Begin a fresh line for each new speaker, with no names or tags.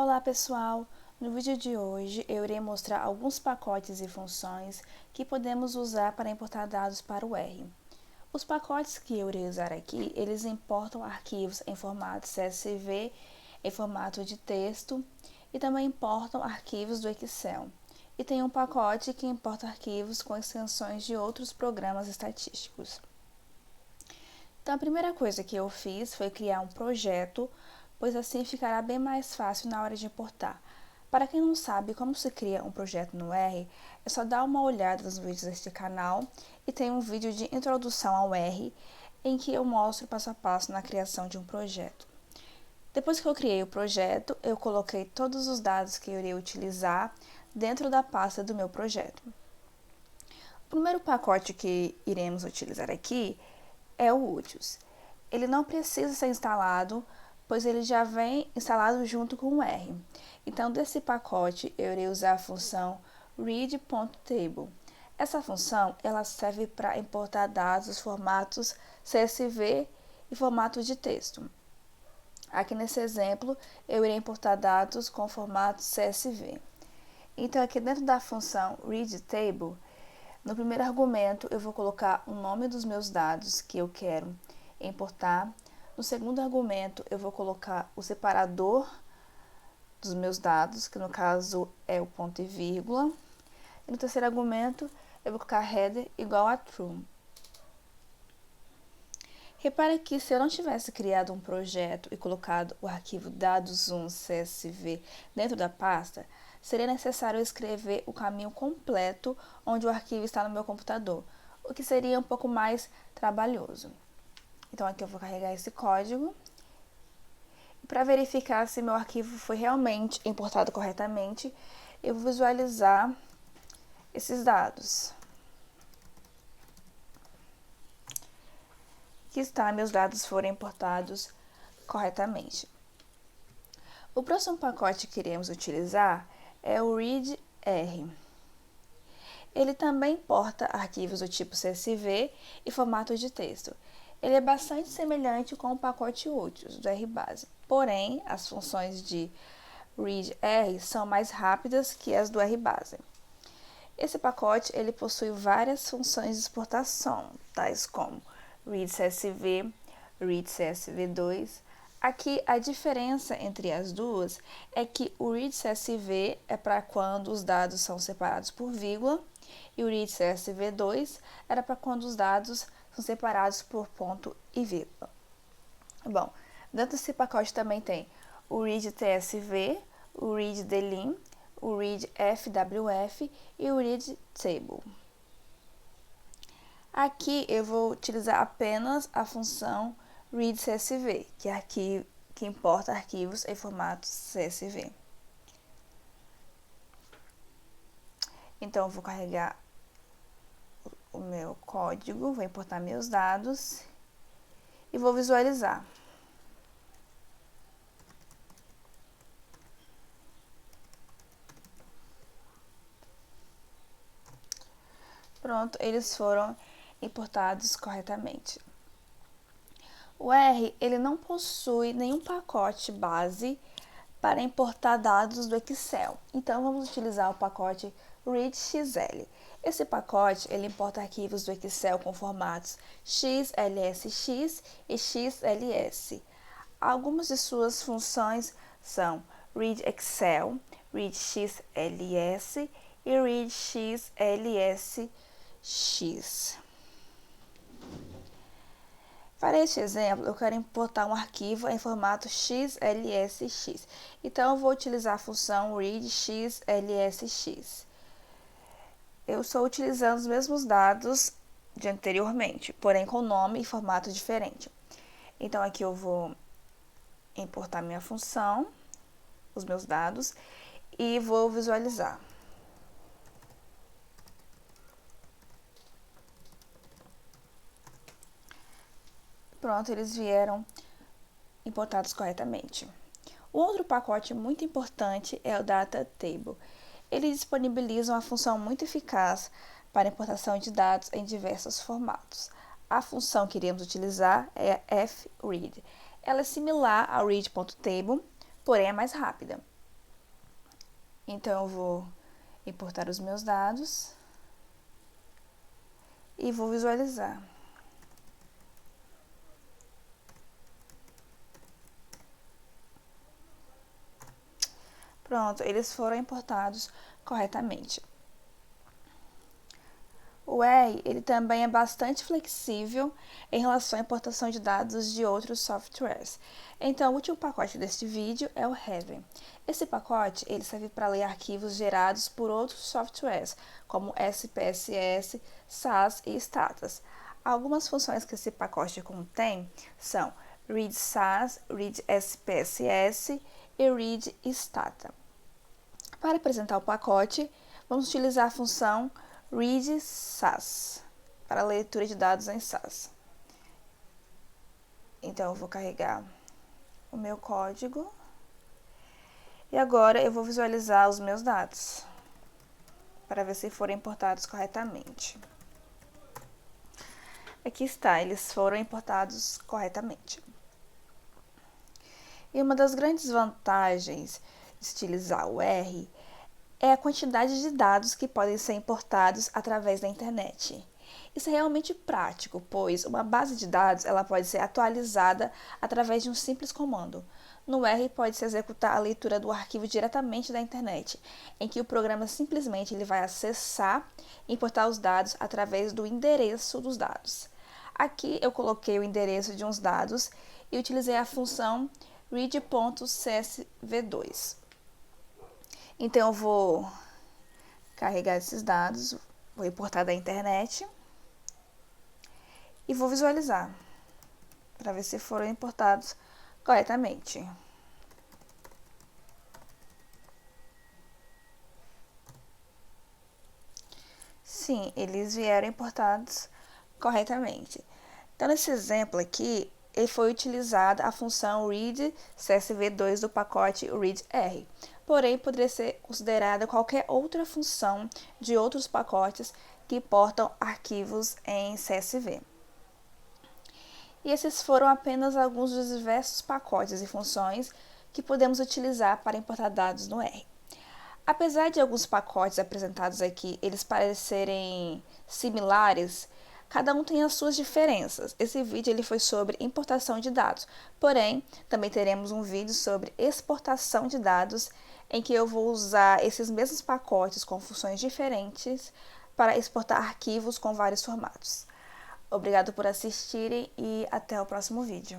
Olá pessoal, no vídeo de hoje eu irei mostrar alguns pacotes e funções que podemos usar para importar dados para o R. Os pacotes que eu irei usar aqui, eles importam arquivos em formato CSV, em formato de texto e também importam arquivos do Excel. E tem um pacote que importa arquivos com extensões de outros programas estatísticos. Então, a primeira coisa que eu fiz foi criar um projeto, pois assim ficará bem mais fácil na hora de importar. Para quem não sabe como se cria um projeto no R, é só dar uma olhada nos vídeos deste canal e tem um vídeo de introdução ao R, em que eu mostro passo a passo na criação de um projeto. Depois que eu criei o projeto, eu coloquei todos os dados que eu irei utilizar dentro da pasta do meu projeto. O primeiro pacote que iremos utilizar aqui é o Úteis. Ele não precisa ser instalado, pois ele já vem instalado junto com o R. Então, desse pacote, eu irei usar a função read.table. Essa função ela serve para importar dados dos formatos CSV e formato de texto. Aqui nesse exemplo, eu irei importar dados com formato CSV. Então, aqui dentro da função readTable, no primeiro argumento, eu vou colocar o nome dos meus dados que eu quero importar. No segundo argumento, eu vou colocar o separador dos meus dados, que no caso é o ponto e vírgula. E no terceiro argumento, eu vou colocar header igual a true. Repare que se eu não tivesse criado um projeto e colocado o arquivo dados1.csv dentro da pasta, seria necessário escrever o caminho completo onde o arquivo está no meu computador, o que seria um pouco mais trabalhoso. Então, aqui eu vou carregar esse código. Para verificar se meu arquivo foi realmente importado corretamente, eu vou visualizar esses dados. Aqui está, meus dados foram importados corretamente. O próximo pacote que iremos utilizar é o readr. Ele também importa arquivos do tipo CSV e formato de texto. Ele é bastante semelhante com o pacote Úteis do RBase, porém, as funções de readr são mais rápidas que as do RBase. Esse pacote ele possui várias funções de exportação, tais como readCSV, readCSV2. Aqui a diferença entre as duas é que o readCSV é para quando os dados são separados por vírgula e o readCSV2 era para quando os dados são separados por ponto e vírgula. Bom, dentro desse pacote também tem o readTSV, o readDelim, o readFWF e o readTable. Aqui eu vou utilizar apenas a função readCSV, que importa arquivos em formato CSV. Então, eu vou carregar o meu código, vou importar meus dados e vou visualizar. Pronto, eles foram importados corretamente. O R ele não possui nenhum pacote base para importar dados do Excel. Então, vamos utilizar o pacote readxl. Esse pacote ele importa arquivos do Excel com formatos XLSX e XLS. Algumas de suas funções são readExcel, readxls e readxlsx. Para este exemplo, eu quero importar um arquivo em formato XLSX. Então, eu vou utilizar a função readxlsx. Eu estou utilizando os mesmos dados de anteriormente, porém com nome e formato diferente. Então, aqui eu vou importar minha função, os meus dados, e vou visualizar. Pronto, eles vieram importados corretamente. O outro pacote muito importante é o DataTable. Ele disponibiliza uma função muito eficaz para importação de dados em diversos formatos. A função que iremos utilizar é a fread. Ela é similar ao read.table, porém é mais rápida. Então, eu vou importar os meus dados e vou visualizar. Pronto, eles foram importados corretamente. O R, ele também é bastante flexível em relação à importação de dados de outros softwares. Então, o último pacote deste vídeo é o Heaven. Esse pacote, ele serve para ler arquivos gerados por outros softwares, como SPSS, SAS e Status. Algumas funções que esse pacote contém são read SAS, read SPSS e read Stata. Para apresentar o pacote, vamos utilizar a função read SAS para leitura de dados em SAS. Então, eu vou carregar o meu código e agora eu vou visualizar os meus dados para ver se foram importados corretamente. Aqui está, eles foram importados corretamente. E uma das grandes vantagens de utilizar o R é a quantidade de dados que podem ser importados através da internet. Isso é realmente prático, pois uma base de dados ela pode ser atualizada através de um simples comando. No R pode-se executar a leitura do arquivo diretamente da internet, em que o programa simplesmente ele vai acessar e importar os dados através do endereço dos dados. Aqui eu coloquei o endereço de uns dados e utilizei a função read.csv2. Então, eu vou carregar esses dados, vou importar da internet e vou visualizar para ver se foram importados corretamente. Sim, eles vieram importados corretamente. Então, nesse exemplo aqui, ele foi utilizada a função read CSV2 do pacote readr. Porém, poderia ser considerada qualquer outra função de outros pacotes que importam arquivos em CSV. E esses foram apenas alguns dos diversos pacotes e funções que podemos utilizar para importar dados no R. Apesar de alguns pacotes apresentados aqui eles parecerem similares, cada um tem as suas diferenças. Esse vídeo ele foi sobre importação de dados, porém, também teremos um vídeo sobre exportação de dados, em que eu vou usar esses mesmos pacotes com funções diferentes para exportar arquivos com vários formatos. Obrigado por assistirem e até o próximo vídeo.